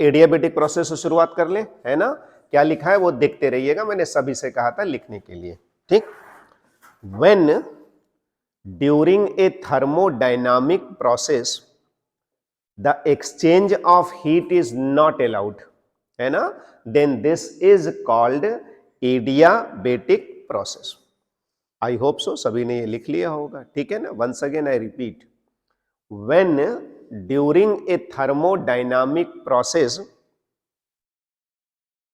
Adiabatic process से शुरुआत कर ले, है ना। क्या लिखा है वो देखते रहिएगा, मैंने सभी से कहा था लिखने के लिए, ठीक। When during a thermodynamic process the exchange of heat is not allowed, है ना, then this is called adiabatic process. I hope so सभी ने ये लिख लिया होगा, ठीक है ना। Once again I repeat, when during a thermodynamic process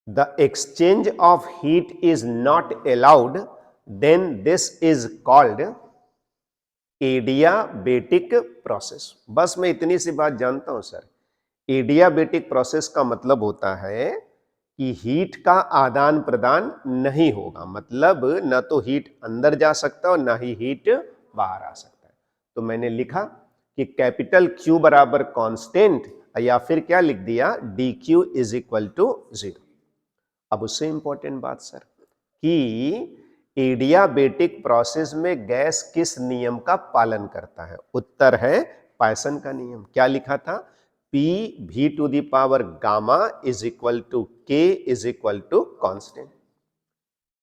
the exchange of heat is not allowed, then this is called adiabatic process. बस मैं इतनी सी बात जानता हूं सर, एडियाबेटिक प्रोसेस का मतलब होता है कि हीट का आदान प्रदान नहीं होगा, मतलब न तो हीट अंदर जा सकता और ना ही हीट बाहर आ सकता है। तो मैंने लिखा कि कैपिटल Q बराबर कांस्टेंट, या फिर क्या लिख दिया, dQ इज इक्वल टू 0। अब उससे इंपॉर्टेंट बात सर कि एडियाबेटिक प्रोसेस में गैस किस नियम का पालन करता है? उत्तर है पायसन का नियम। क्या लिखा था? P V to the power gamma is equal to K is equal to constant.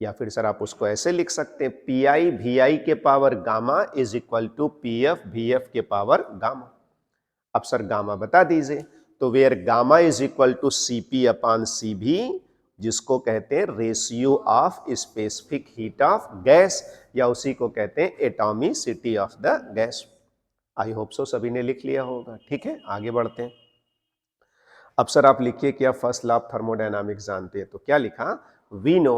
या फिर सर आप उसको ऐसे लिख सकते हैं, PI VI के power gamma is equal to PF VF के पावर गामा। अब सर गामा बता दीजिए, तो where gamma is equal to CP upon CV, जिसको कहते हैं ratio of specific heat of gas, या उसी को कहते हैं atomicity of the gas. I hope so सभी ने लिख लिया होगा, ठीक है। आगे बढ़ते हैं। अब सर आप लिखिए कि आप फर्स्ट लॉ ऑफ थर्मोडायनामिक्स जानते हैं, तो क्या लिखा? We know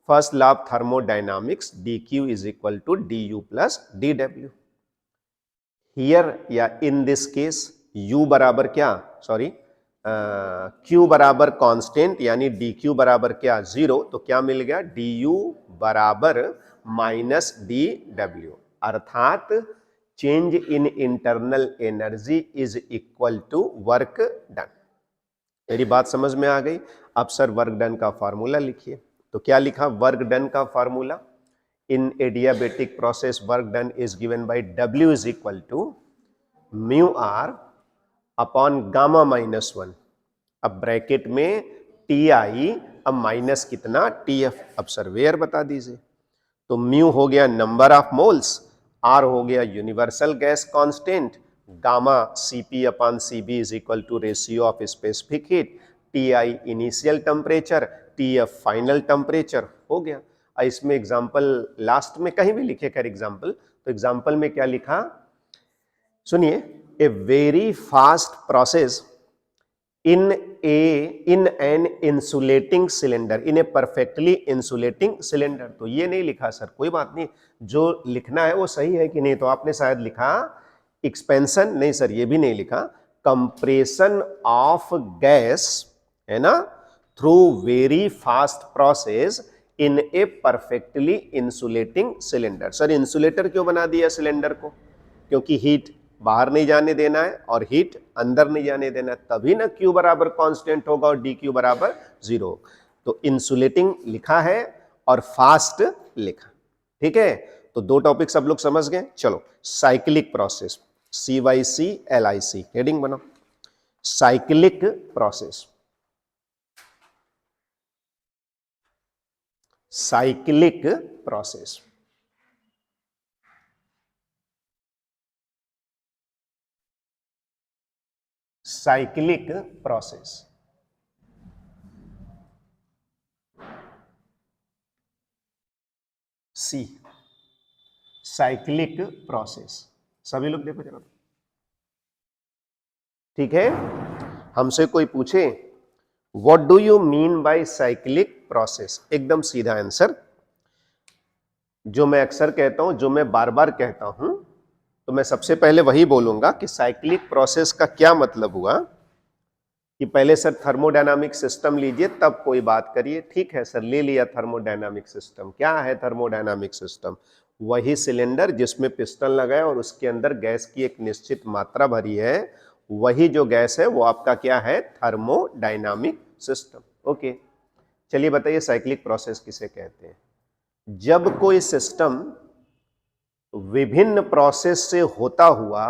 first law of thermodynamics dQ is equal to du plus dW। Here या इन दिस केस U बराबर क्या, सॉरी Q बराबर कांस्टेंट, यानी dQ बराबर क्या, 0, तो क्या मिल गया, du बराबर माइनस dW, अर्थात change in internal energy is equal to work done. मेरी बात समझ में आ गई? अब सर वर्क डन का फार्मूला लिखिए। तो क्या लिखा वर्क डन का formula? In adiabatic process work done is given by W is equal to mu R upon gamma minus 1। अब ब्रैकेट में TI, अब माइनस कितना, TF। अब सर्वेयर बता दीजिए, तो म्यू हो गया नंबर ऑफ मोल्स, आर हो गया universal gas constant, gamma CP upon CB is equal to ratio of specific heat, TI initial temperature, TF final temperature, हो गया। इसमें एग्जांपल लास्ट में कहीं भी लिखे कर एग्जांपल, तो एग्जांपल में क्या लिखा सुनिए, a very fast process in an insulating cylinder, in a perfectly insulating cylinder। तो ये नहीं लिखा सर, कोई बात नहीं, जो लिखना है वो सही है कि नहीं। तो आपने शायद लिखा एक्सपेंशन, नहीं सर ये भी नहीं लिखा, कंप्रेशन ऑफ गैस, है ना, through very fast process in A perfectly insulating cylinder. Sir insulator क्यों बना दिया सिलेंडर को? क्योंकि हीट बाहर नहीं जाने देना है और हीट अंदर नहीं जाने देना है, तभी ना Q बराबर कांस्टेंट होगा और dQ बराबर 0। तो इंसुलेटिंग लिखा है और फास्ट लिखा, ठीक है। तो दो टॉपिक सब लोग समझ गए। चलो cyclic process, CYC LIC heading बनाओ, cyclic process, cyclic process. Cyclic process, C, cyclic process. सभी लोग देखो जरा, ठीक है। हमसे कोई पूछे what do you mean by cyclic process, एकदम सीधा आंसर, जो मैं अक्सर कहता हूं, जो मैं बार बार कहता हूं, तो मैं सबसे पहले वही बोलूंगा कि साइक्लिक प्रोसेस का क्या मतलब हुआ, कि पहले सर थर्मोडायनामिक सिस्टम लीजिए तब कोई बात करिए। ठीक है सर, ले लिया थर्मोडायनामिक सिस्टम। क्या है थर्मोडायनामिक सिस्टम? वही सिलेंडर जिसमें पिस्टन लगाए और उसके अंदर गैस की एक निश्चित मात्रा भरी है, वही जो गैस है वो आपका क्या है, थर्मोडायनामिक सिस्टम। ओके, चलिए बताइए साइक्लिक प्रोसेस किसे कहते हैं? जब कोई सिस्टम विभिन्न प्रोसेस से होता हुआ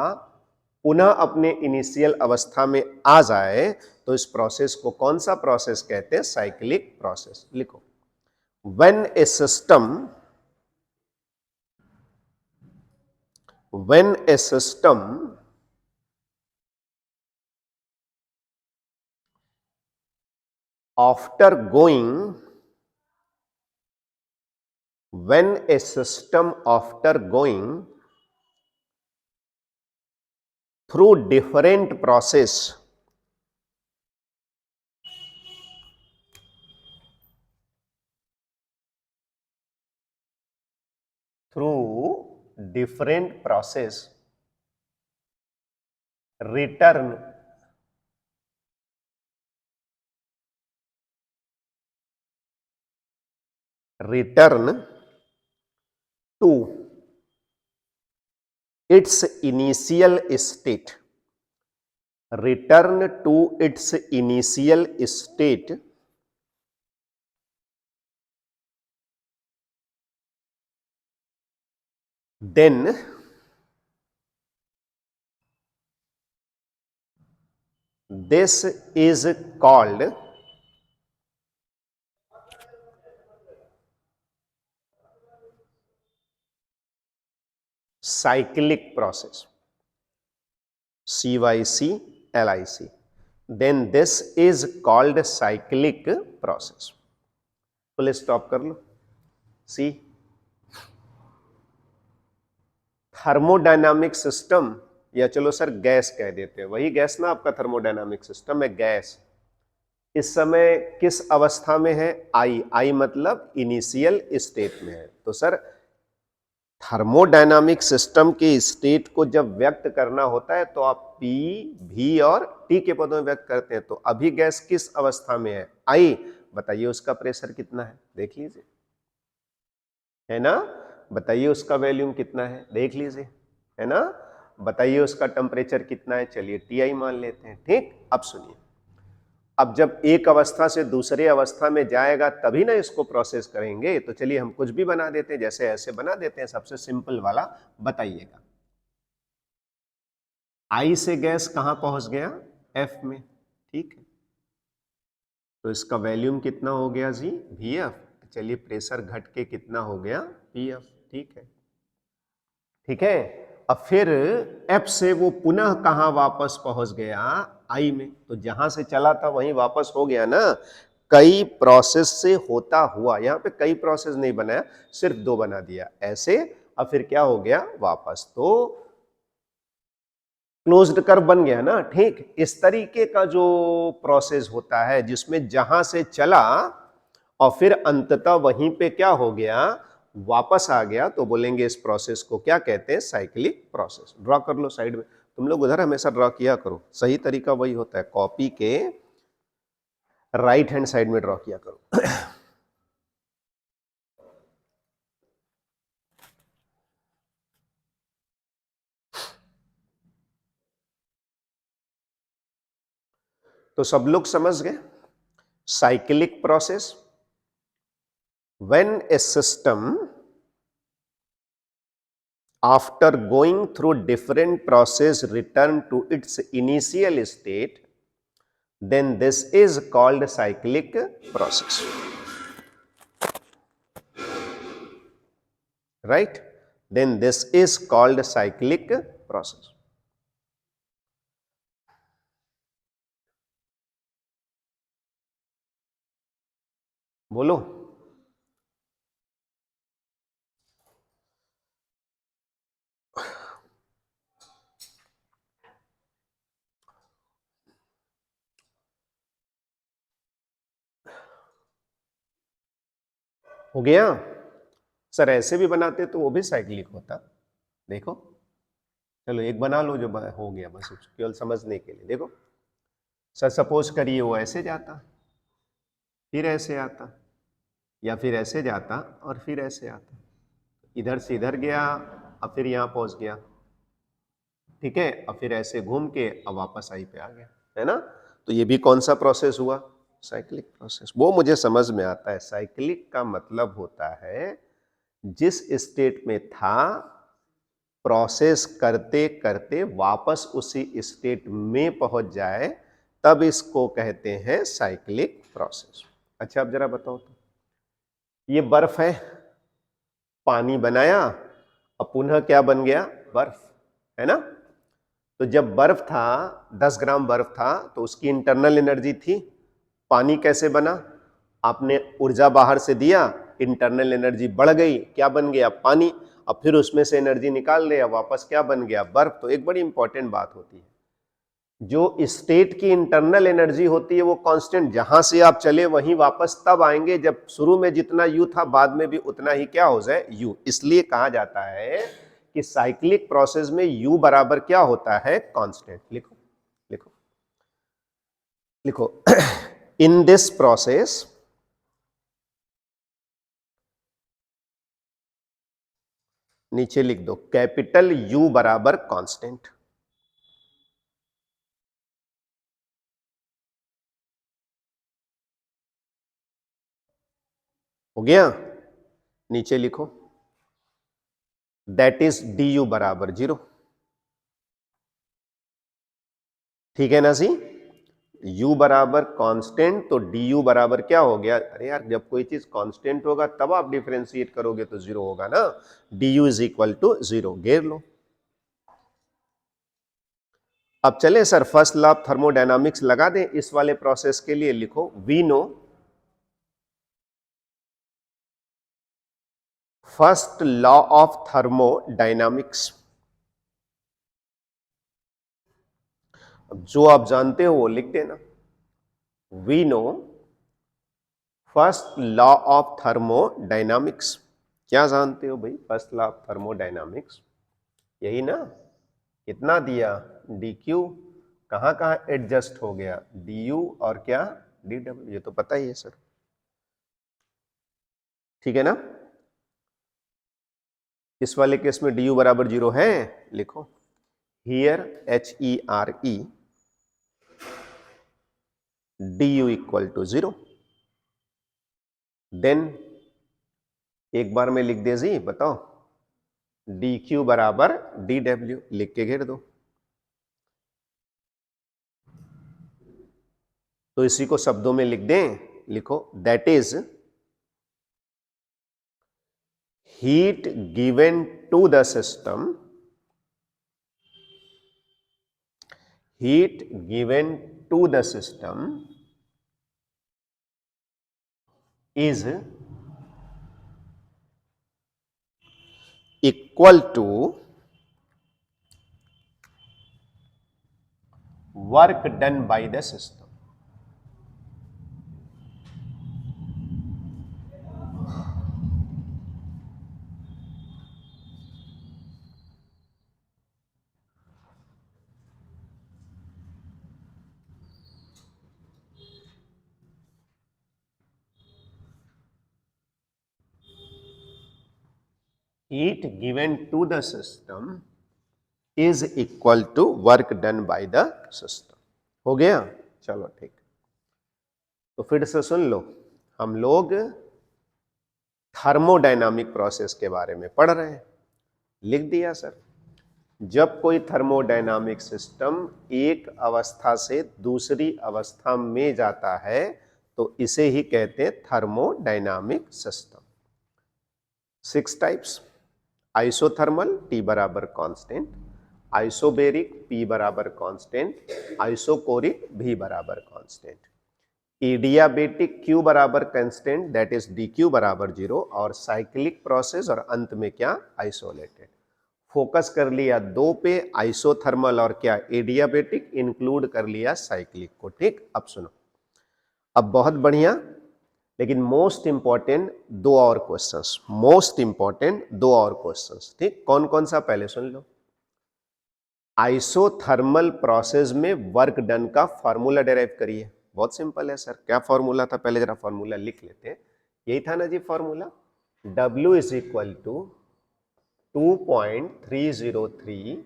पुनः अपने इनिशियल अवस्था में आ जाए, तो इस प्रोसेस को कौन सा प्रोसेस कहते हैं? Cyclic process. लिखो, when a system after going when a system after going through different process return to its initial state, return to its initial state, then this is called cyclic process, CYCLIC. Then this is called cyclic process. Full stop कर लो। सी, thermodynamic system, या चलो sir gas कह देते हैं, वही gas ना आपका thermodynamic system है, गैस इस समय किस अवस्था में है? आई मतलब इनिशियल स्टेट में है। तो सर थर्मोडायनामिक सिस्टम के स्टेट को जब व्यक्त करना होता है तो आप पी, भी और टी के पदों में व्यक्त करते हैं। तो अभी गैस किस अवस्था में है? आई। बताइए उसका प्रेशर कितना है? देख लीजिए, है ना? बताइए उसका वॉल्यूम कितना है? देख लीजिए, है ना? बताइए उसका टेम्परेचर कितना है? चलिए टीआई मान लेते हैं। ठीक, अब सुनिए, अब जब एक अवस्था से दूसरे अवस्था में जाएगा तभी ना इसको प्रोसेस करेंगे। तो चलिए हम कुछ भी बना देते हैं, जैसे ऐसे बना देते हैं, सबसे सिंपल वाला बताइएगा। आई से गैस कहां पहुंच गया? एफ में। ठीक है, तो इसका वॉल्यूम कितना हो गया जी? वीएफ। चलिए प्रेशर घट के कितना हो गया? पीएफ। ठीक है, ठीक है। अब फिर एफ से वो पुनः कहां वापस पहुंच गया? आई में। तो जहां से चला था वहीं वापस हो गया ना। कई प्रोसेस से होता हुआ, यहां पे कई प्रोसेस नहीं बनाया, सिर्फ दो बना दिया ऐसे। अब फिर क्या हो गया? वापस। तो क्लोज्ड कर्व बन गया ना। ठीक, इस तरीके का जो प्रोसेस होता है जिसमें जहां से चला और फिर अंततः वहीं पे क्या हो गया? वापस आ गया, तो बोलेंगे इस प्रोसेस को क्या कहते हैं? Cyclic process. ड्रॉ कर लो साइड में, तुम लोग उधर हमेशा ड्रॉ किया करो, सही तरीका वही होता है, कॉपी के राइट हैंड साइड में ड्रॉ किया करो। तो सब लोग समझ गए cyclic process, when a system after going through different process return to its initial state, then this is called cyclic process. Right? Then this is called cyclic process. बोलो, हो गया? सर ऐसे भी बनाते तो वो भी साइक्लिक होता। देखो, चलो एक बना लो जो हो गया, बस केवल समझने के लिए। देखो सर, सपोज करिए वो ऐसे जाता, फिर ऐसे आता, या फिर ऐसे जाता और फिर ऐसे आता, इधर से इधर गया, अब फिर यहां पहुंच गया, ठीक है, अब फिर ऐसे घूम के अब वापस आई पे आ गया, है ना? तो ये भी कौन सा प्रोसेस हुआ? Cyclic process. वो मुझे समझ में आता है। साइक्लिक का मतलब होता है जिस स्टेट में था, प्रोसेस करते करते वापस उसी स्टेट में पहुंच जाए, तब इसको कहते हैं साइक्लिक प्रोसेस। अच्छा अब जरा बताओ तो, ये बर्फ है, पानी बनाया, अब पुनः क्या बन गया, बर्फ, है ना। तो जब बर्फ था, 10 ग्राम बर्फ था, तो उसकी इंटरनल एनर्जी थी। पानी कैसे बना, आपने ऊर्जा बाहर से दिया, इंटरनल एनर्जी बढ़ गई, क्या बन गया, पानी। अब फिर उसमें से एनर्जी निकाल लिया, वापस क्या बन गया, बर्फ। तो एक बड़ी इंपॉर्टेंट बात होती है, जो स्टेट की इंटरनल एनर्जी होती है वो कांस्टेंट, जहां से आप चले वहीं वापस तब आएंगे जब शुरू में जितना यू था बाद में भी उतना ही क्या हो जाए, यू। इसलिए कहा जाता है कि साइक्लिक प्रोसेस में यू बराबर क्या होता है, कांस्टेंट। लिखो लिखो लिखो इन दिस प्रोसेस नीचे लिख दो, कैपिटल यू बराबर कांस्टेंट। हो गया, नीचे लिखो, दैट इज डी यू बराबर 0। ठीक है ना जी, u बराबर कांस्टेंट तो du बराबर क्या हो गया, अरे यार जब कोई चीज कांस्टेंट होगा तब आप डिफरेंशिएट करोगे तो 0 होगा ना, du इज इक्वल टू 0, घेर लो। अब चले sir first law of thermodynamics लगा दें इस वाले प्रोसेस के लिए। लिखो, we know first law of thermodynamics. जो आप जानते हो वो लिख देना, we know first law of thermodynamics. क्या जानते हो भाई फर्स्ट लॉ ऑफ थर्मोडायनामिक्स, यही ना। कितना दिया, डी क्यू, कहां कहां एडजस्ट हो गया, डी यू और क्या, डी डब्ल्यू, ये तो पता ही है सर। ठीक है ना, इस वाले केस में डी यू बराबर 0 है। लिखो, here HERE D U equal to 0। Then एक बार में लिख दे जी, बताओ, डी क्यू बराबर डी डब्ल्यू, लिख के घेर दो। तो इसी को शब्दों में लिख दें, लिखो, that is heat given to the system, heat given to the system is equal to work done by the system। heat given to the system is equal to work done by the system। हो गया, चलो ठीक। तो फिर से सुन लो, हम लोग thermodynamic process के बारे में पढ़ रहे हैं। लिख दिया सर, जब कोई थर्मोडायनामिक सिस्टम एक अवस्था से दूसरी अवस्था में जाता है तो इसे ही कहते हैं thermodynamic system. 6 types, isothermal T बराबर कांस्टेंट, आइसोबेरिक P बराबर कांस्टेंट, आइसोकोरिक V बराबर कांस्टेंट, एडियाबेटिक Q बराबर कांस्टेंट दैट इज DQ बराबर 0, और साइक्लिक प्रोसेस, और अंत में क्या, आइसोलेटेड। फोकस कर लिया 2 पे, आइसोथर्मल और क्या, एडियाबेटिक, इंक्लूड कर लिया साइक्लिक को। ठीक, अब सुनो, अब बहुत बढ़िया, लेकिन मोस्ट इंपॉर्टेंट 2 और क्वेश्चंस, मोस्ट इंपॉर्टेंट 2 और क्वेश्चंस। ठीक, कौन कौन सा, पहले सुन लो। आइसोथर्मल प्रोसेस में वर्क डन का फॉर्मूला डेराइव करिए। बहुत सिंपल है सर, क्या फॉर्मूला था, पहले जरा फॉर्मूला लिख लेते हैं। यही था ना जी formula, W is equal to 2.303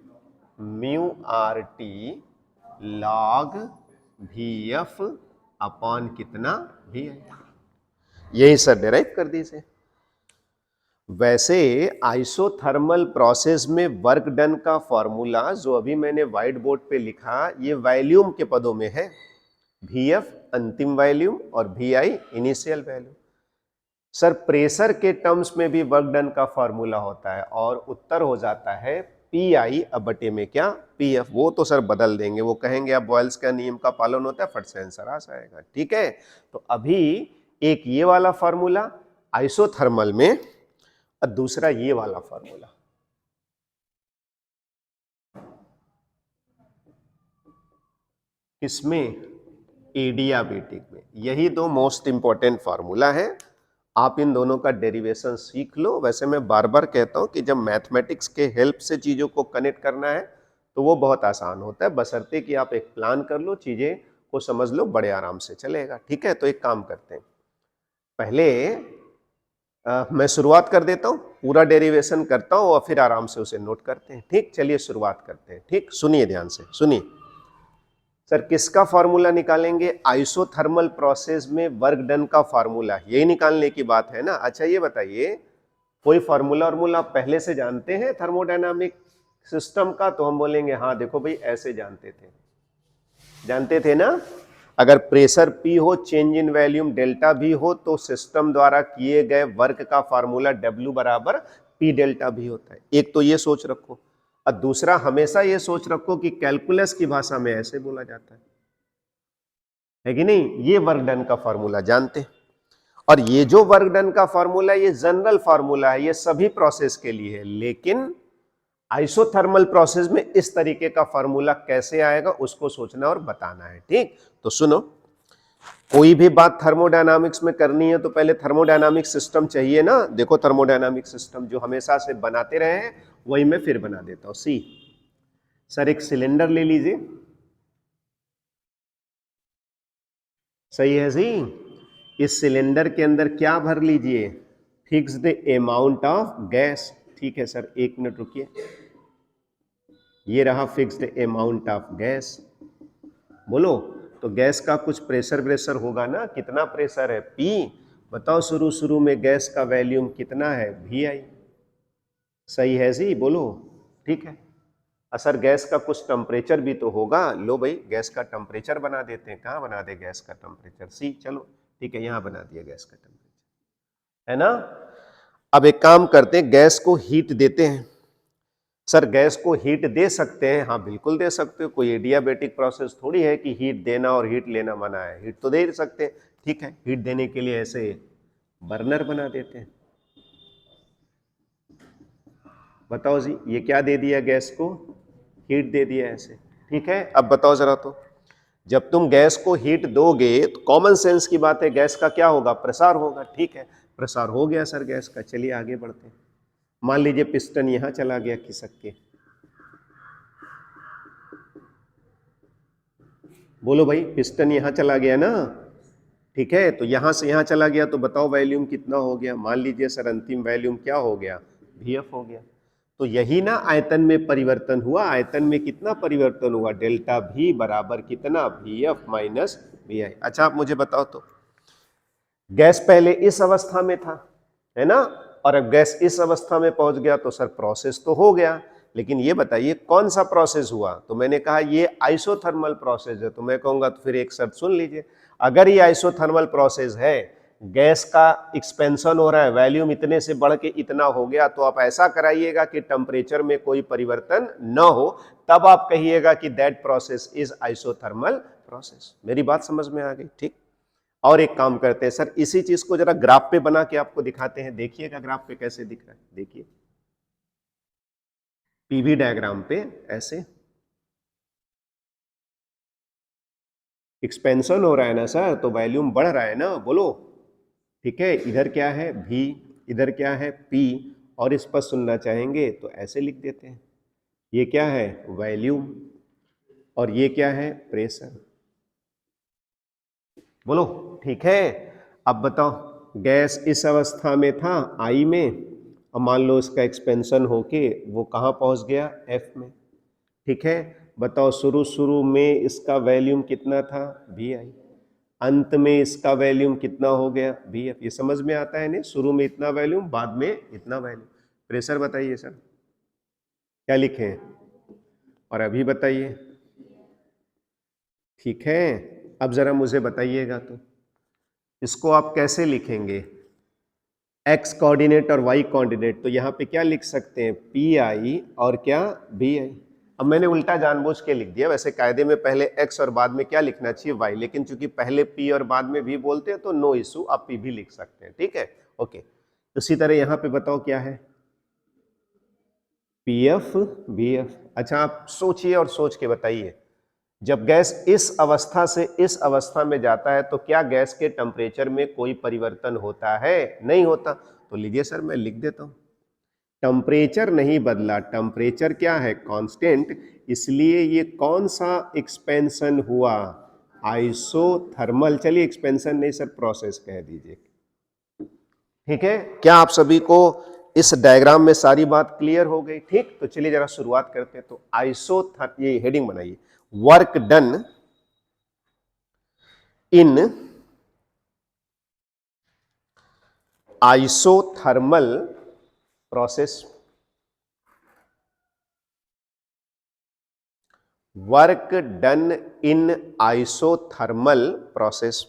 mu RT log VF upon कितना, VI। यही सर डेराइव कर दीजिए। वैसे आइसोथर्मल प्रोसेस में वर्क डन का फॉर्मूला जो अभी मैंने व्हाइट बोर्ड पे लिखा, ये वॉल्यूम के पदों में है। वी एफ अंतिम वैल्यूम और V I initial value. Sir pressure के टर्म्स में भी वर्क डन का फॉर्मूला होता है और उत्तर हो जाता है पी आई अब बटे में क्या पी एफ। वो तो सर बदल देंगे, वो कहेंगे अब बॉयल्स का नियम का पालन होता है, फट से आंसर आ जाएगा। ठीक है, तो अभी एक ये वाला फॉर्मूला आइसोथर्मल में और दूसरा ये वाला फॉर्मूला। किसमें? एडियाबेटिक में। यही दो मोस्ट इंपॉर्टेंट फार्मूला है, आप इन दोनों का डेरिवेशन सीख लो। वैसे मैं बार बार कहता हूं कि जब मैथमेटिक्स के हेल्प से चीजों को कनेक्ट करना है तो वो बहुत आसान होता है, बशर्ते कि आप एक प्लान कर लो, चीजें को समझ लो, बड़े आराम से चलेगा। ठीक है, तो एक काम करते हैं, पहले मैं शुरुआत कर देता हूं, पूरा डेरिवेशन करता हूं और फिर आराम से उसे नोट करते हैं। ठीक, चलिए शुरुआत करते हैं। ठीक, सुनिए ध्यान से, सुनिए। सर किसका फॉर्मूला निकालेंगे? आइसोथर्मल प्रोसेस में वर्क डन का फॉर्मूला, यही निकालने की बात है ना। अच्छा ये बताइए, कोई फॉर्मूला और आप पहले से जानते हैं थर्मोडायनामिक सिस्टम का? तो हम बोलेंगे हाँ देखो भाई ऐसे जानते थे ना। अगर प्रेशर P हो, चेंज इन वॉल्यूम डेल्टा भी हो, तो सिस्टम द्वारा किए गए वर्क का फॉर्मूला W बराबर P डेल्टा भी होता है। एक तो ये सोच रखो, और दूसरा हमेशा ये सोच रखो कि कैलकुलस की भाषा में ऐसे बोला जाता है कि नहीं। ये वर्क डन का फॉर्मूला जानते हैं, और ये जो वर्क डन का फॉर्मूला ये जनरल फॉर्मूला है, ये सभी प्रोसेस के लिए है। लेकिन आइसोथर्मल प्रोसेस में इस तरीके का फॉर्मूला कैसे आएगा उसको सोचना और बताना है। ठीक, तो सुनो, कोई भी बात थर्मोडायनामिक्स में करनी है तो पहले थर्मोडायनामिक सिस्टम चाहिए ना। देखो थर्मोडायनामिक सिस्टम जो हमेशा से बनाते रहे हैं वही मैं फिर बना देता हूं। सी सर एक सिलेंडर ले लीजिए, सही है जी। इस सिलेंडर के अंदर क्या भर लीजिए? Fix the amount of gas. ठीक है सर, एक मिनट रुकिए, ये रहा फिक्स्ड अमाउंट ऑफ गैस। बोलो, तो गैस का कुछ प्रेशर व्रेशर होगा ना, कितना प्रेशर है? P। बताओ शुरू शुरू में गैस का वैल्यूम कितना है? VI। सही है जी, बोलो। ठीक है, असर गैस का कुछ टेम्परेचर भी तो होगा। लो भाई गैस का टेम्परेचर बना देते हैं। कहाँ बना दे गैस का टेम्परेचर? सी, चलो ठीक है, यहां बना दिया गैस का टेम्परेचर, है ना। अब एक काम करते हैं, गैस को हीट देते हैं। सर गैस को हीट दे सकते हैं? हाँ बिल्कुल दे सकते हो, कोई एडियाबेटिक प्रोसेस थोड़ी है कि हीट देना और हीट लेना मना है, हीट तो दे सकते हैं। ठीक है, हीट देने के लिए ऐसे बर्नर बना देते हैं। बताओ जी, ये क्या दे दिया गैस को? हीट दे दिया ऐसे। ठीक है, अब बताओ जरा, तो जब तुम गैस को हीट दोगे तो कॉमन सेंस की बात है, गैस का क्या होगा? प्रसार होगा। ठीक है, प्रसार हो गया सर गैस का। चलिए आगे बढ़ते हैं। मान लीजिए पिस्टन यहां चला गया खिसक के, बोलो भाई पिस्टन यहां चला गया ना। ठीक है, तो यहां से यहां चला गया, तो बताओ वॉल्यूम कितना हो गया? मान लीजिए सर अंतिम वॉल्यूम क्या हो गया? VF हो गया। तो यही ना आयतन में परिवर्तन हुआ। आयतन में कितना परिवर्तन हुआ? डेल्टा V बराबर कितना? VF minus VI। अच्छा आप मुझे बताओ, तो गैस पहले इस अवस्था में था, है ना, और अब गैस इस अवस्था में पहुंच गया, तो सर प्रोसेस तो हो गया। लेकिन ये बताइए कौन सा प्रोसेस हुआ? तो मैंने कहा ये आइसोथर्मल प्रोसेस है। तो मैं कहूंगा तो फिर एक शर्त सुन लीजिए, अगर ये आइसोथर्मल प्रोसेस है, गैस का एक्सपेंशन हो रहा है, वॉल्यूम इतने से बढ़ के इतना हो गया, तो आप ऐसा कराइएगा कि टेम्परेचर में कोई परिवर्तन न हो, तब आप कहिएगा कि that process is isothermal process. मेरी बात समझ में आ गई? ठीक, और एक काम करते हैं सर, इसी चीज को जरा ग्राफ पे बना के आपको दिखाते हैं। देखिएगा ग्राफ पे कैसे दिख रहा है, देखिए पीवी डायग्राम पे ऐसे एक्सपेंशन हो रहा है ना सर, तो वॉल्यूम बढ़ रहा है ना, बोलो। ठीक है, इधर क्या है? V, इधर क्या है? P, और इस पर सुनना चाहेंगे तो ऐसे लिख देते हैं, ये क्या है? वॉल्यूम, और ये क्या है? प्रेशर। बोलो, ठीक है। अब बताओ, गैस इस अवस्था में था I में, और मान लो इसका एक्सपेंशन होके वो कहाँ पहुंच गया? F में। ठीक है, बताओ शुरू शुरू में इसका वॉल्यूम कितना था? VI। अंत में इसका वॉल्यूम कितना हो गया? VF। ये समझ में आता है नहीं? शुरू में इतना वॉल्यूम, बाद में इतना वॉल्यूम। प्रेशर बताइए सर, क्या लिखें? और अभी बताइए। ठीक है, अब जरा मुझे बताइएगा तो इसको आप कैसे लिखेंगे, एक्स कोऑर्डिनेट और वाई कोऑर्डिनेट, तो यहाँ पे क्या लिख सकते हैं, पी आई और क्या बी आई। अब मैंने उल्टा जानबूझ के लिख दिया, वैसे कायदे में पहले एक्स और बाद में क्या लिखना चाहिए, वाई, लेकिन चूंकि पहले पी और बाद में भी बोलते हैं तो नो इशू, आप पी भी लिख सकते हैं, ठीक है, ओके। उसी तरह यहाँ पे बताओ क्या है, पी एफ बी एफ। अच्छा आप सोचिए और सोच के बताइए, जब गैस इस अवस्था से इस अवस्था में जाता है तो क्या गैस के टेम्परेचर में कोई परिवर्तन होता है, नहीं होता। तो लीजिए सर मैं लिख देता हूं, टेम्परेचर नहीं बदला, टेम्परेचर क्या है, कांस्टेंट, इसलिए ये कौन सा एक्सपेंशन हुआ, आइसोथर्मल। चलिए एक्सपेंशन नहीं सर, प्रोसेस कह दीजिए, ठीक है। क्या आप सभी को इस डायग्राम में सारी बात क्लियर हो गई, ठीक। तो चलिए जरा शुरुआत करते हैं। तो ये हेडिंग बनाइए, work done in isothermal process, work done in isothermal process.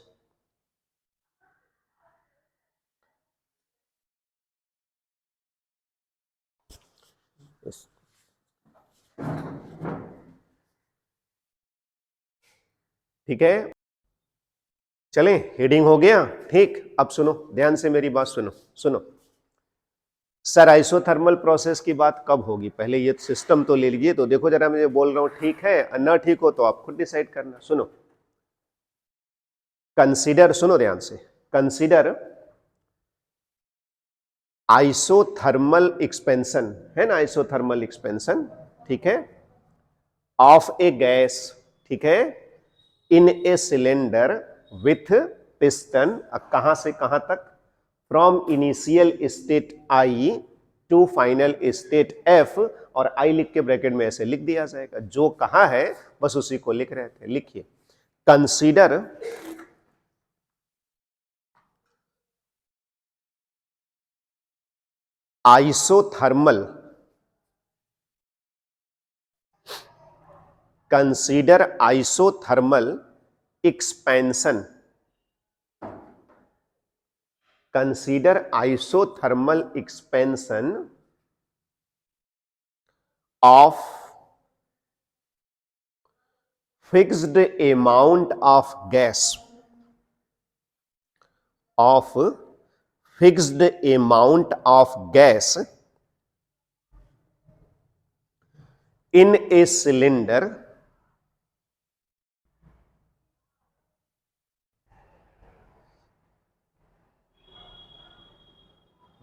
ठीक है, चलें, हेडिंग हो गया, ठीक। अब सुनो ध्यान से मेरी बात सुनो, सुनो सर, आइसोथर्मल प्रोसेस की बात कब होगी, पहले ये सिस्टम तो ले लीजिए। तो देखो जरा, मैं बोल रहा हूं ठीक है, ना ठीक हो तो आप खुद डिसाइड करना। सुनो, कंसीडर, सुनो ध्यान से, कंसीडर आइसोथर्मल एक्सपेंशन, है ना, आइसोथर्मल एक्सपेंशन, ठीक है, ऑफ ए गैस, ठीक है, in a cylinder with piston, कहां से कहां तक, from initial state I to final state F, और आई लिख के ब्रैकेट में ऐसे लिख दिया जाएगा, जो कहा है बस उसी को लिख रहे थे। लिखिए, consider isothermal, consider isothermal expansion, consider isothermal expansion of fixed amount of gas, of fixed amount of gas in a cylinder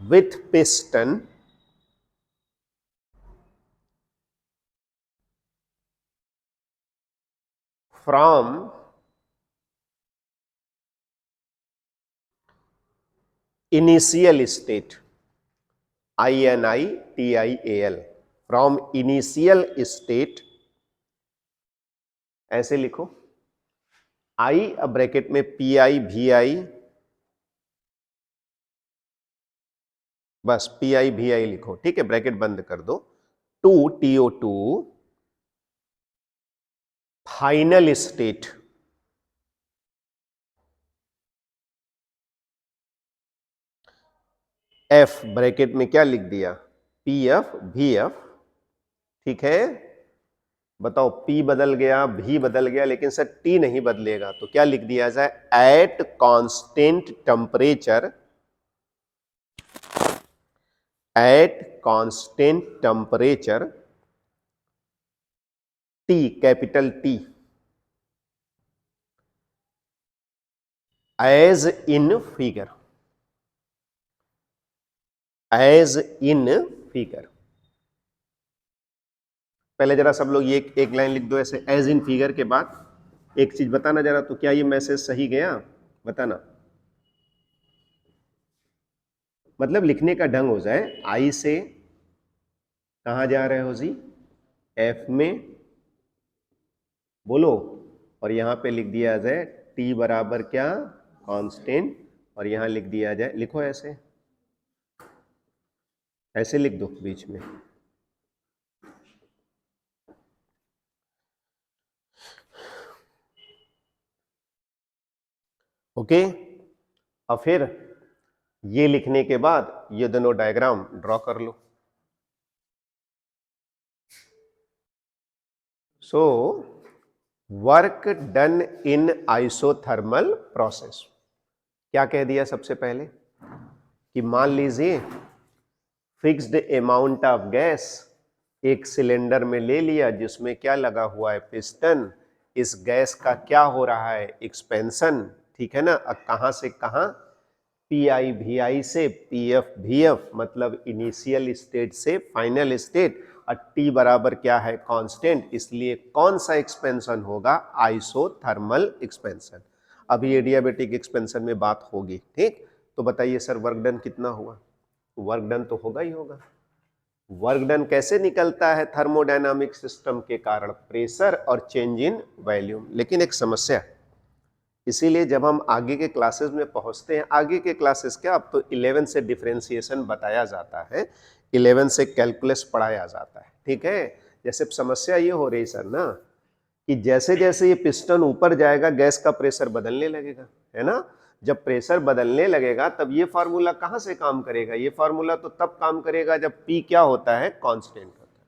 with piston from initial state, INITIAL, from initial state, ऐसे लिखो, आई अब ब्रैकेट में P I भी आई, बस P I भी आई लिखो, ठीक है, ब्रैकेट बंद कर दो, to TO2 final state, F ब्रैकेट में क्या लिख दिया, पी एफ भी एफ, ठीक है। बताओ, पी बदल गया, भी बदल गया, लेकिन सर टी नहीं बदलेगा, तो क्या लिख दिया जाए, at constant temperature, at constant temperature, T capital T, as in figure, as in figure. पहले जरा सब लोग ये एक लाइन लिख दो ऐसे, एज इन फिगर के बाद एक चीज बताना जरा, तो क्या ये मैसेज सही गया, बताना, मतलब लिखने का ढंग हो जाए, आई से कहां जा रहे हो जी, एफ में, बोलो, और यहां पे लिख दिया जाए टी बराबर क्या, कांस्टेंट, और यहां लिख दिया जाए, लिखो ऐसे, ऐसे लिख दो बीच में, ओके। और फिर ये लिखने के बाद ये दोनों डायग्राम ड्रॉ कर लो। So work done in isothermal process, क्या कह दिया सबसे पहले कि मान लीजिए फिक्स्ड अमाउंट ऑफ गैस एक सिलेंडर में ले लिया जिसमें क्या लगा हुआ है, पिस्टन। इस गैस का क्या हो रहा है, एक्सपेंशन, ठीक है ना। अब कहां से कहां, पी आई वी आई से पी एफ वी एफ, मतलब इनिशियल स्टेट से फाइनल स्टेट। और टी बराबर क्या है, कांस्टेंट, इसलिए कौन सा एक्सपेंशन होगा, आइसोथर्मल एक्सपेंशन। अभी एडियाबेटिक एक्सपेंशन में बात होगी, ठीक। तो बताइए सर वर्क डन कितना हुआ, वर्क डन तो होगा ही होगा। वर्क डन कैसे निकलता है, थर्मोडायनामिक सिस्टम के कारण, प्रेशर और चेंज इन वॉल्यूम। लेकिन एक समस्या, इसीलिए जब हम आगे के क्लासेस में पहुंचते हैं, आगे के क्लासेस क्या, अब तो 11 से डिफरेंशिएशन बताया जाता है, 11 से कैलकुलस पढ़ाया जाता है, ठीक है। जैसे समस्या ये हो रही सर ना कि जैसे जैसे ये पिस्टन ऊपर जाएगा गैस का प्रेशर बदलने लगेगा, है ना। जब प्रेशर बदलने लगेगा तब ये फार्मूला कहां से काम करेगा, ये फार्मूला तो तब काम करेगा जब पी क्या होता है, कांस्टेंट होता है।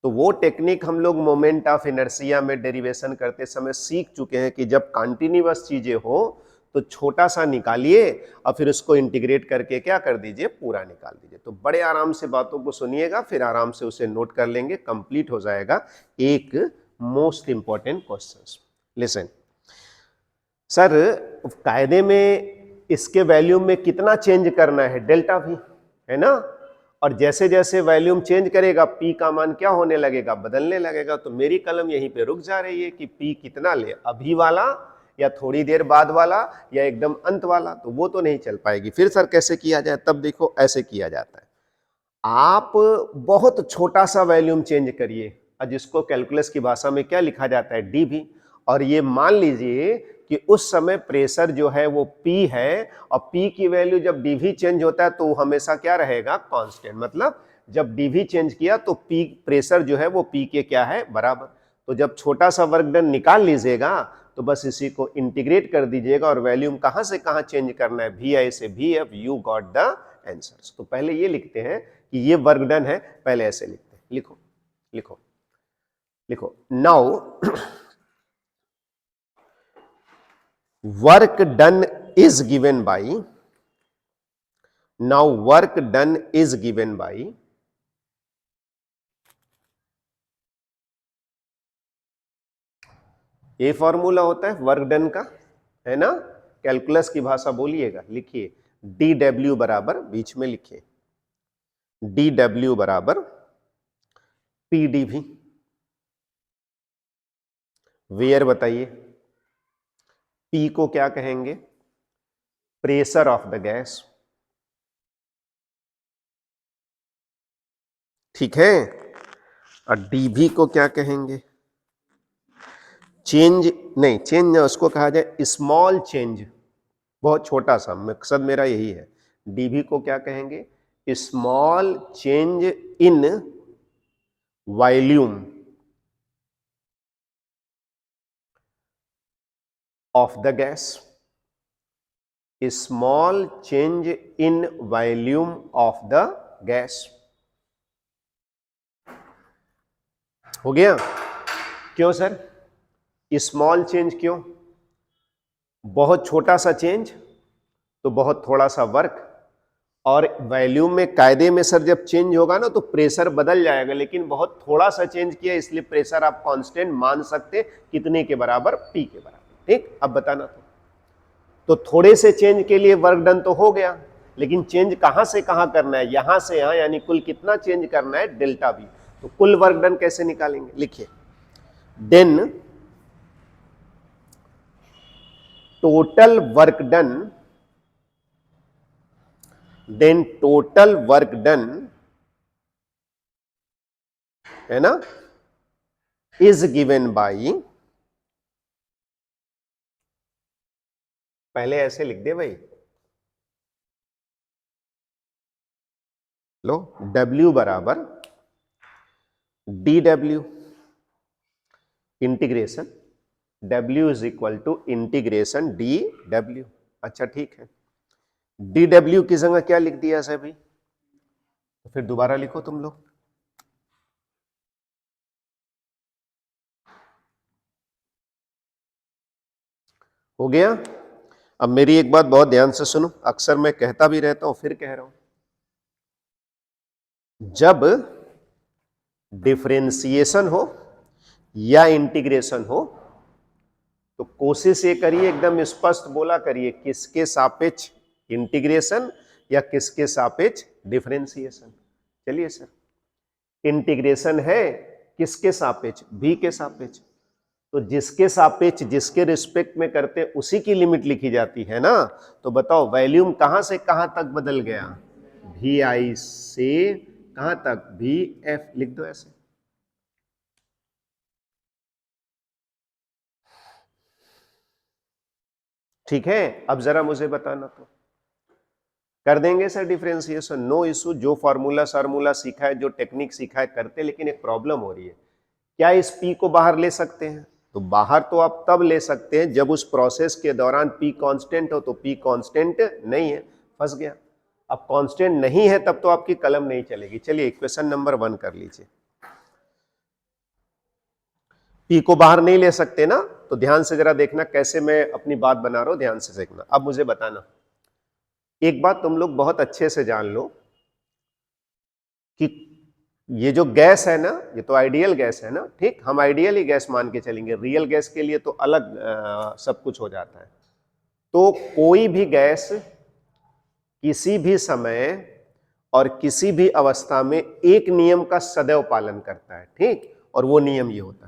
तो वो टेक्निक हम लोग मोमेंट ऑफ इनर्शिया में डेरिवेशन करते समय सीख चुके हैं कि जब कंटिन्यूअस चीजें हो तो छोटा सा निकालिए और फिर उसको इंटीग्रेट करके क्या कर दीजिए, पूरा निकाल दीजिए। तो बड़े आराम से बातों को सुनिएगा, फिर आराम से उसे नोट कर लेंगे, कंप्लीट हो जाएगा। एक most important question, listen sir, कायदे में इसके वैल्यूम में कितना चेंज करना है, डेल्टा वी, है ना। और जैसे जैसे वॉल्यूम चेंज करेगा पी का मान क्या होने लगेगा, बदलने लगेगा। तो मेरी कलम यहीं पे रुक जा रही है कि पी कितना ले, अभी वाला या थोड़ी देर बाद वाला या एकदम अंत वाला, तो वो तो नहीं चल पाएगी। फिर सर कैसे किया जाए, तब देखो ऐसे किया जाता है। आप बहुत छोटा सा वॉल्यूम चेंज करिए, और जिसको कैलकुलस की भाषा में क्या लिखा जाता है, डीवी। और ये मान लीजिए कि उस समय प्रेशर जो है वो P है, और P की वैल्यू जब dV चेंज होता है तो वो हमेशा क्या रहेगा, कांस्टेंट। मतलब जब dV चेंज किया तो P प्रेशर जो है वो P के क्या है, बराबर। तो जब छोटा सा वर्क डन निकाल लीजिएगा तो बस इसी को इंटीग्रेट कर दीजिएगा, और वैल्यूम कहां से कहां चेंज करना है, VI से VF, you got the answer. तो पहले ये लिखते हैं कि ये वर्क डन है, पहले ऐसे लिखते हैं, लिखो लिखो लिखो। Now work done is given by, now work done is given by ये फॉर्मूला होता है वर्क डन का, है ना। कैलकुलस की भाषा बोलिएगा, लिखिए डी डब्ल्यू बराबर, बीच में लिखिए डी डब्ल्यू बराबर पी डी वी। वेयर बताइए, पी को क्या कहेंगे, प्रेशर ऑफ द गैस, ठीक है। और डीवी को क्या कहेंगे, चेंज, नहीं चेंज उसको कहा जाए स्मॉल चेंज, बहुत छोटा सा, मकसद मेरा यही है। डीवी को क्या कहेंगे, small change in volume of the gas, small change in volume of the gas. हो गया। क्यों सर, स्मॉल चेंज क्यों, बहुत छोटा सा चेंज तो बहुत थोड़ा सा वर्क। और वॉल्यूम में कायदे में सर जब चेंज होगा ना तो प्रेशर बदल जाएगा, लेकिन बहुत थोड़ा सा चेंज किया इसलिए प्रेशर आप कांस्टेंट मान सकते, कितने के बराबर, पी के बराबर, ठीक। अब बताना तो थोड़े से चेंज के लिए वर्क डन तो हो गया, लेकिन चेंज कहां से कहां करना है, यहां से यहां, यानी कुल कितना चेंज करना है, डेल्टा वी। तो कुल वर्क डन कैसे निकालेंगे, लिखिए then total work done, then total work done, है ना, इज गिवन बाई, पहले ऐसे लिख दे भाई, लो W बराबर D W integration W is equal to integration D W. अच्छा ठीक है, डी डब्ल्यू की जगह क्या लिख दिया सभी, तो फिर दोबारा लिखो तुम लोग। हो गया। अब मेरी एक बात बहुत ध्यान से सुनो, अक्सर मैं कहता भी रहता हूं फिर कह रहा हूं, जब डिफरेंशिएशन हो या इंटीग्रेशन हो तो कोशिश ये करिए, एकदम स्पष्ट बोला करिए, किसके सापेक्ष इंटीग्रेशन या किसके सापेक्ष डिफरेंशिएशन। चलिए सर, इंटीग्रेशन है किसके सापेक्ष, v के सापेक्ष, तो जिसके सापेक्ष जिसके रिस्पेक्ट में करते हैं उसी की लिमिट लिखी जाती है ना। तो बताओ वॉल्यूम कहां से कहां तक बदल गया, वी आई से कहां तक, वी एफ, लिख दो ऐसे। ठीक है, अब जरा मुझे बताना, तो कर देंगे सर डिफरेंशिएशन, नो इशू। जो फार्मूला सीखा है, जो टेक्निक सीखा है करते, लेकिन एक प्रॉब्लम हो रही है, क्या इस पी को बाहर ले सकते हैं, तो बाहर तो आप तब ले सकते हैं जब उस प्रोसेस के दौरान पी कांस्टेंट हो, तो पी कांस्टेंट नहीं है, फंस गया। अब कांस्टेंट नहीं है तब तो आपकी कलम नहीं चलेगी। चलिए इक्वेशन नंबर 1 कर लीजिए, पी को बाहर नहीं ले सकते ना, तो ध्यान से जरा देखना कैसे मैं अपनी बात बना रहा हूं, ध्यान से देखना। अब मुझे बताना, एक बात तुम लोग बहुत अच्छे से जान लो कि ये जो गैस है ना, ये तो आइडियल गैस है ना, ठीक, हम आइडियल ही गैस मान के चलेंगे, रियल गैस के लिए तो अलग सब कुछ हो जाता है। तो कोई भी गैस किसी भी समय और किसी भी अवस्था में एक नियम का सदैव पालन करता है, ठीक, और वो नियम ये होता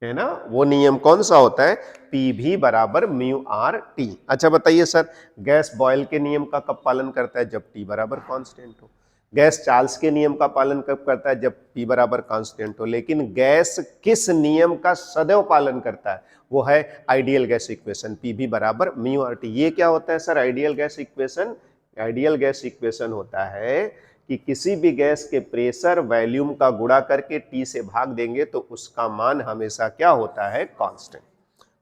है ना, वो नियम कौन सा होता है, पी भी बराबर म्यू आर टी। अच्छा बताइए सर, गैस बॉयल के नियम का कब पालन करता है, जब टी बराबर कांस्टेंट हो। गैस चार्ल्स के नियम का पालन कब करता है, जब पी बराबर कांस्टेंट हो। लेकिन गैस किस नियम का सदैव पालन करता है, वो है आइडियल गैस इक्वेशन, पी भी बराबर म्यू आर टी। ये क्या होता है sir ideal gas equation, ideal gas equation होता है कि किसी भी गैस के प्रेशर वॉल्यूम का गुणा करके टी से भाग देंगे तो उसका मान हमेशा क्या होता है, कांस्टेंट।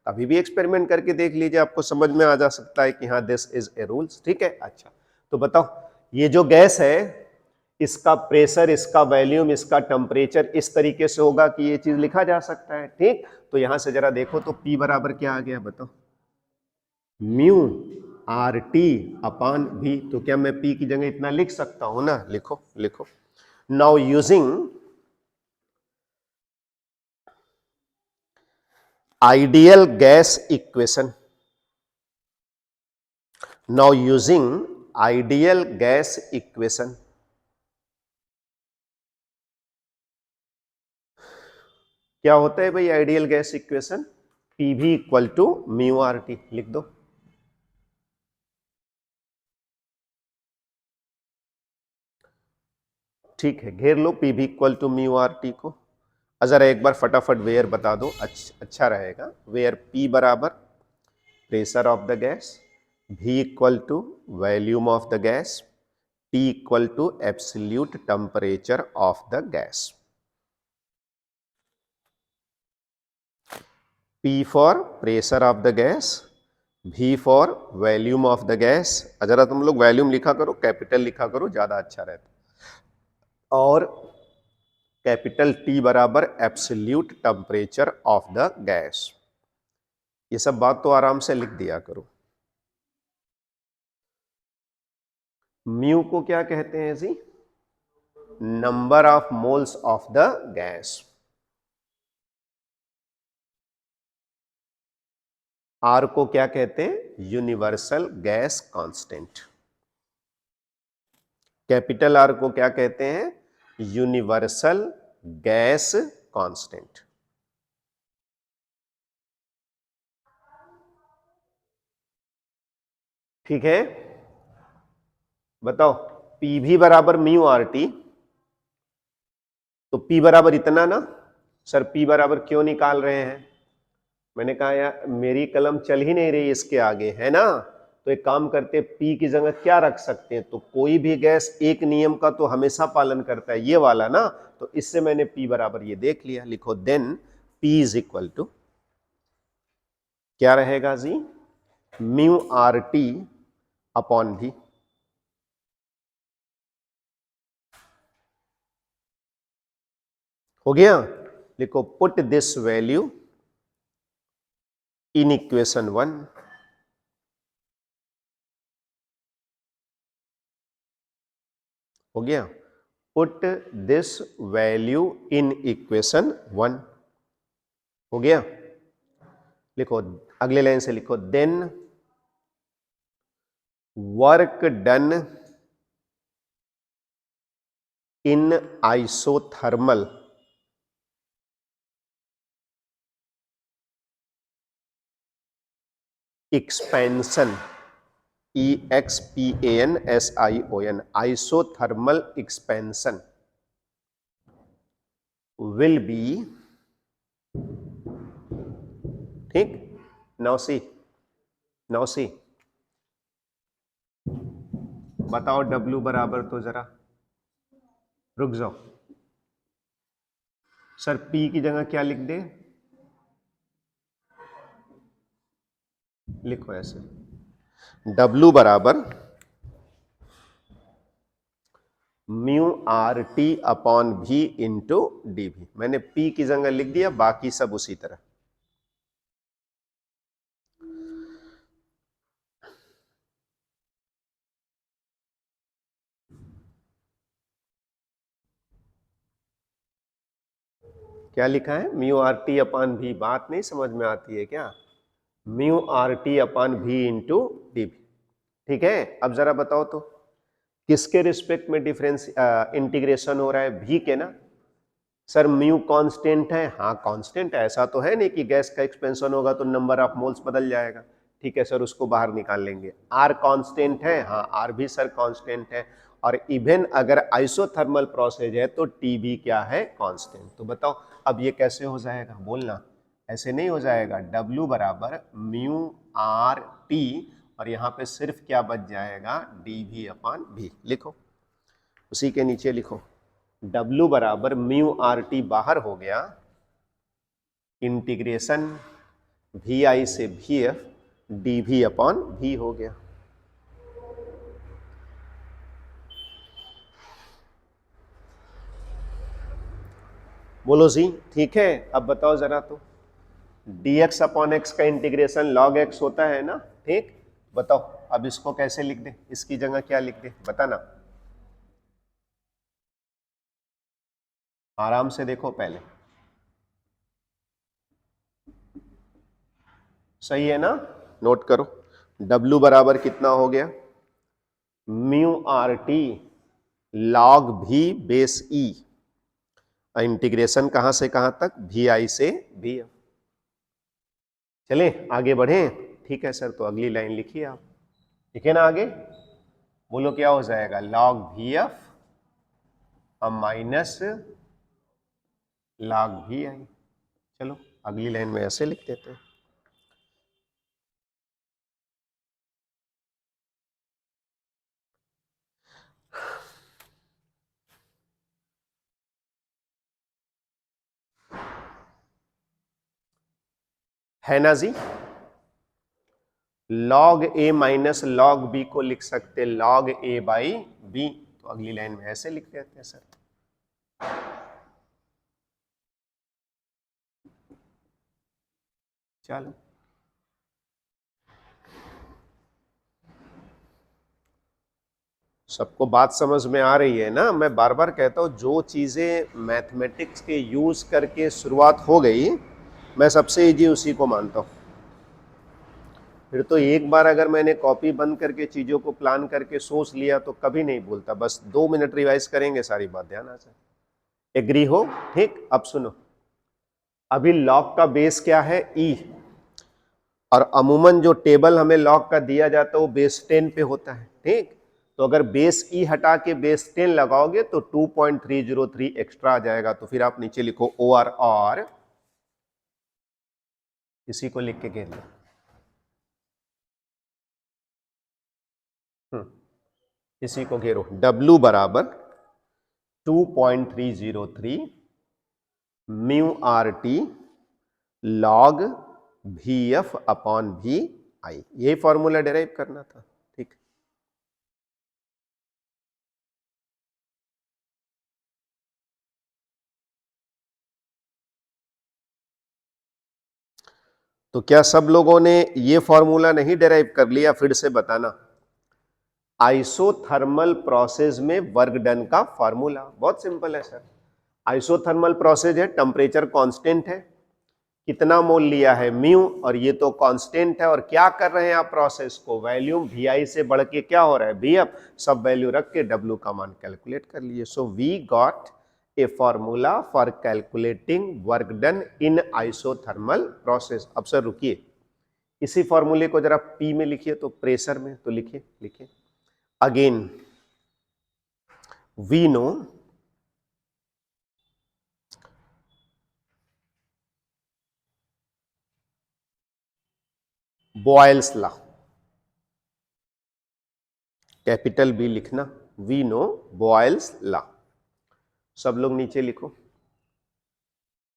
अभी भी एक्सपेरिमेंट करके देख लीजिए, आपको समझ में आ जा सकता है कि हाँ दिस इज ए रूल्स, ठीक है। अच्छा तो बताओ, ये जो गैस है इसका प्रेशर, इसका वॉल्यूम, इसका टेम्परेचर इस तरीके से होगा कि ये चीज लिखा जा सकता है, ठीक। तो यहां से जरा देखो तो P बराबर क्या आ गया, बताओ, म्यू आर टी अपान भी। तो क्या मैं P की जगह इतना लिख सकता हूं ना, लिखो लिखो। Now using ideal gas equation, now using ideal gas equation, क्या होता है भाई ideal gas equation, P V equal to mu R T, लिख दो। ठीक है, घेर लो P V equal to mu R T को। जरा एक बार फटाफट वेयर बता दो, अच्छा रहेगा। वेयर पी बराबर pressure of the gas, V equal to volume of the gas, T equal to absolute temperature of the gas. P for pressure of the gas, V for volume of the gas. जरा तुम लोग volume लिखा करो, capital लिखा करो, ज्यादा अच्छा रहता। और कैपिटल T बराबर absolute temperature of the gas. ये सब बात तो आराम से लिख दिया करो। म्यू को क्या कहते हैं जी, number of moles of the gas. R को क्या कहते हैं, universal gas constant. Capital R को क्या कहते हैं, यूनिवर्सल गैस कांस्टेंट। ठीक है, बताओ पी भी बराबर म्यू आर टी, तो पी बराबर इतना ना। सर पी बराबर क्यों निकाल रहे हैं, मैंने कहा यार मेरी कलम चल ही नहीं रही इसके आगे, है ना, तो एक काम करते हैं, P की जगह क्या रख सकते हैं, तो कोई भी गैस एक नियम का तो हमेशा पालन करता है, ये वाला ना, तो इससे मैंने P बराबर ये देख लिया। लिखो then P is equal to क्या रहेगा जी, mu R T upon V. हो गया। लिखो put this value in equation 1। हो गया। Put this value in equation 1। हो गया। लिखो अगले लाइन से, लिखो then work done in isothermal expansion, EXPANSION, isothermal expansion will be, ठीक, नाउ सी बताओ W बराबर, तो जरा रुक जाओ सर, P की जगह क्या लिख दे, लिखो ऐसे, W बराबर म्यू आर टी अपॉन भी इंटू डी भी। मैंने P की जगह लिख दिया, बाकी सब उसी तरह। क्या लिखा है, म्यू आर टी अपॉन भी। बात नहीं समझ में आती है क्या, म्यू आर टी अपॉन भी इंटू डी भी। ठीक है, अब जरा बताओ तो किसके रिस्पेक्ट में डिफरेंस इंटीग्रेशन हो रहा है, भी के ना। सर म्यू कांस्टेंट है, हाँ कांस्टेंट है, ऐसा तो है नहीं कि गैस का एक्सपेंशन होगा तो नंबर ऑफ मोल्स बदल जाएगा। ठीक है सर, उसको बाहर निकाल लेंगे। आर कांस्टेंट है, हाँ आर भी सर कांस्टेंट है। और इवन अगर आइसोथर्मल प्रोसेस है तो टी भी क्या है, कांस्टेंट। तो बताओ अब ये कैसे हो जाएगा, बोलना। ऐसे नहीं हो जाएगा, W बराबर म्यू आर टी, और यहाँ पे सिर्फ क्या बच जाएगा, डी भी अपॉन भी। लिखो उसी के नीचे लिखो, W बराबर म्यू आर टी बाहर हो गया, इंटीग्रेशन वी आई से भी एफ डी भी अपॉन भी हो गया। बोलो जी, ठीक है। अब बताओ जरा तो, dx अपॉन एक्स का इंटीग्रेशन log x होता है ना, ठीक। बताओ अब इसको कैसे लिख दे, इसकी जगह क्या लिख दे, बताना। आराम से देखो पहले, सही है ना, नोट करो। W बराबर कितना हो गया, म्यू आर टी लॉग भी बेस ई, इंटीग्रेशन कहां से कहां तक, भी आई से भी एफ। चले आगे बढ़े, ठीक है सर, तो अगली लाइन लिखिए आप, ठीक है ना। आगे बोलो क्या हो जाएगा, लॉग भी एफ माइनस लॉग भी आई। चलो अगली लाइन में ऐसे लिख देते हैं, है ना जी। log a minus log b को लिख सकते log a बाई b, तो अगली लाइन में ऐसे लिख देते हैं सर। चलो सबको बात समझ में आ रही है ना। मैं बार बार कहता हूं, जो चीजें मैथमेटिक्स के यूज करके शुरुआत हो गई, मैं सबसे इजी उसी को मानता हूं। फिर तो एक बार अगर मैंने कॉपी बंद करके चीजों को प्लान करके सोच लिया तो कभी नहीं भूलता। बस 2 मिनट रिवाइज करेंगे, सारी बात ध्यान आ जाए। एग्री हो, ठीक। अब सुनो, अभी लॉग का बेस क्या है, ई, और अमूमन जो टेबल हमें लॉग का दिया जाता है वो बेस 10 पे होता है, ठीक। तो अगर बेस ई हटा के बेस 10 लगाओगे तो 2.303 एक्स्ट्रा आ जाएगा। तो फिर आप नीचे लिखो ओ आर, और इसी को लिख के घेर लो। इसी को घेरो, W बराबर 2.303 mu R T log V F upon V I, यही फॉर्मूला डेराइव करना था। ठीक, तो क्या सब लोगों ने ये फॉर्मूला नहीं डेराइव कर लिया? फिर से बताना। आइसोथर्मल प्रोसेस में वर्क डन का फॉर्मूला बहुत सिंपल है सर। आइसोथर्मल प्रोसेस है, टेम्परेचर कांस्टेंट है, कितना मोल लिया है म्यू, और ये तो कांस्टेंट है, और क्या कर रहे हैं आप प्रोसेस को, वॉल्यूम वी से बढ़ के क्या हो रहा है वी एफ, सब वैल्यू रख के डब्ल्यू का मान कैलकुलेट कर लिए। So we got a formula for calculating work done in isothermal process. अब सर रुकिए, इसी फॉर्मूले को जरा पी में लिखिए, तो प्रेशर में, तो लिखिए लिखिए again, we know Boyle's law, capital B लिखना, वी नो बॉयल्स लॉ। सब लोग नीचे लिखो,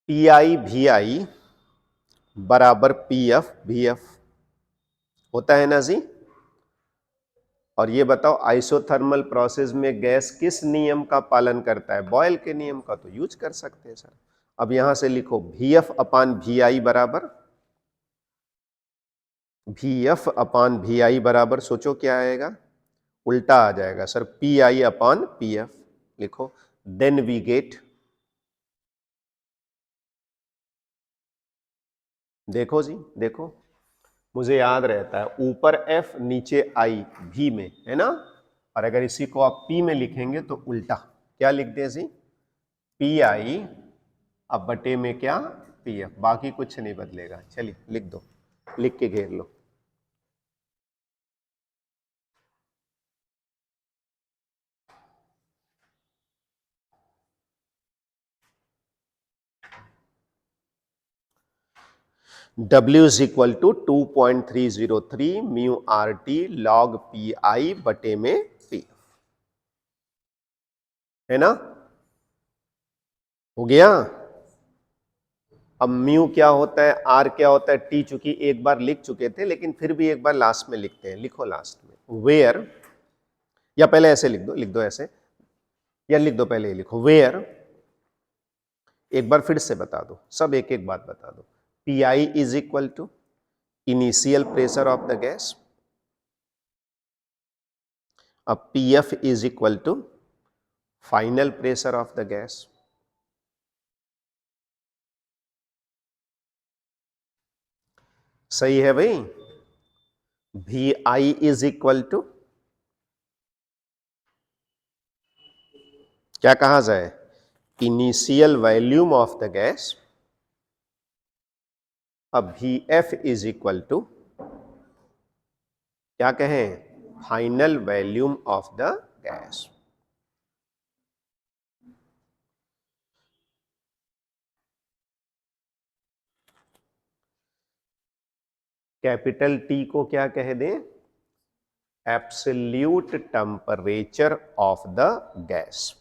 पी आई वी आई बराबर पी एफ वी एफ होता है ना जी। और ये बताओ आइसोथर्मल प्रोसेस में गैस किस नियम का पालन करता है? बॉयल के नियम का, तो यूज कर सकते हैं सर। अब यहां से लिखो वी एफ अपान वी आई बराबर, वी एफ अपान वी आई बराबर, सोचो क्या आएगा, उल्टा आ जाएगा sir, P I upon P F लिखो। देन वी गेट, देखो जी देखो, मुझे याद रहता है ऊपर एफ नीचे आई भी में, है ना, और अगर इसी को आप पी में लिखेंगे तो उल्टा क्या लिख दें जी, पी आई अब बटे में क्या पी एफ, बाकी कुछ नहीं बदलेगा। चलिए लिख दो, लिख के घेर लो। W is equal to 2.303 mu R T log P i बटे में पी, है ना, हो गया। अब म्यू क्या होता है, आर क्या होता है, टी चूंकि एक बार लिख चुके थे, लेकिन फिर भी एक बार लास्ट में लिखते हैं, लिखो लास्ट में वेयर, या पहले ऐसे लिख दो ऐसे, या लिख दो पहले ही लिखो वेयर, एक बार फिर से बता दो, सब एक एक बात बता दो। P I is equal to initial pressure of the gas, अब P F is equal to final pressure of the gas, सही है भाई। V I is equal to, क्या कहा जाए, initial volume of the gas, अब V F is equal to क्या कहें, final volume of the gas. Capital T को क्या कह दें, absolute temperature of the gas.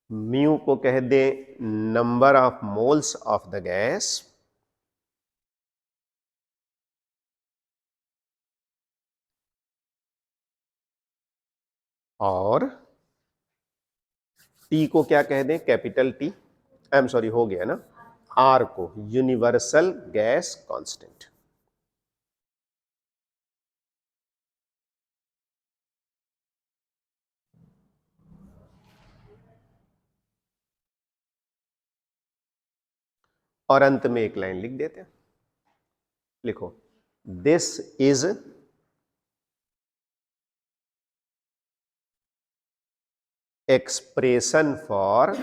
Mu को कह दे number of moles of the gas, और टी को क्या कह दें, capital T, I am sorry हो गया ना, आर को यूनिवर्सल गैस कांस्टेंट। और अंत में एक लाइन लिख देते हैं, लिखो this is expression for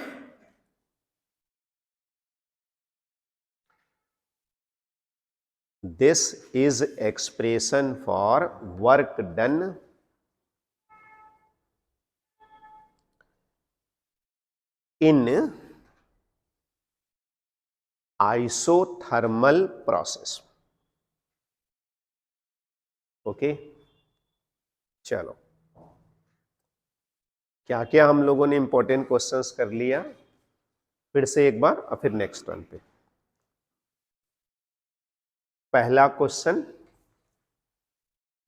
this is expression for work done in isothermal process। Okay, चलो क्या क्या हम लोगों ने इंपॉर्टेंट क्वेश्चंस कर लिया फिर से एक बार और फिर नेक्स्ट वन पे। पहला क्वेश्चन,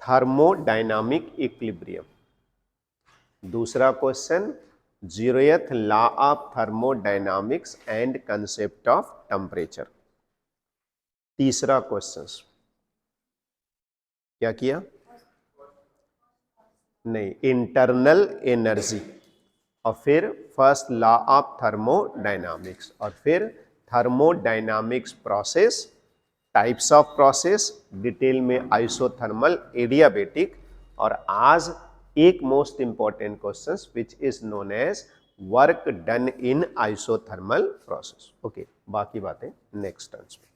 थर्मोडायनामिक इक्विलिब्रियम। दूसरा question, 0th law of thermodynamics and concept of temperature. तीसरा क्वेश्चन क्या किया, नहीं, इंटरनल एनर्जी, और फिर फर्स्ट लॉ ऑफ थर्मोडायनामिक्स, और फिर thermodynamics process, types of process, detail में आइसोथर्मल, एडियाबेटिक, और आज एक most important question which is known as work done in isothermal process. Okay, बाकी बातें नेक्स्ट टर्न्स में।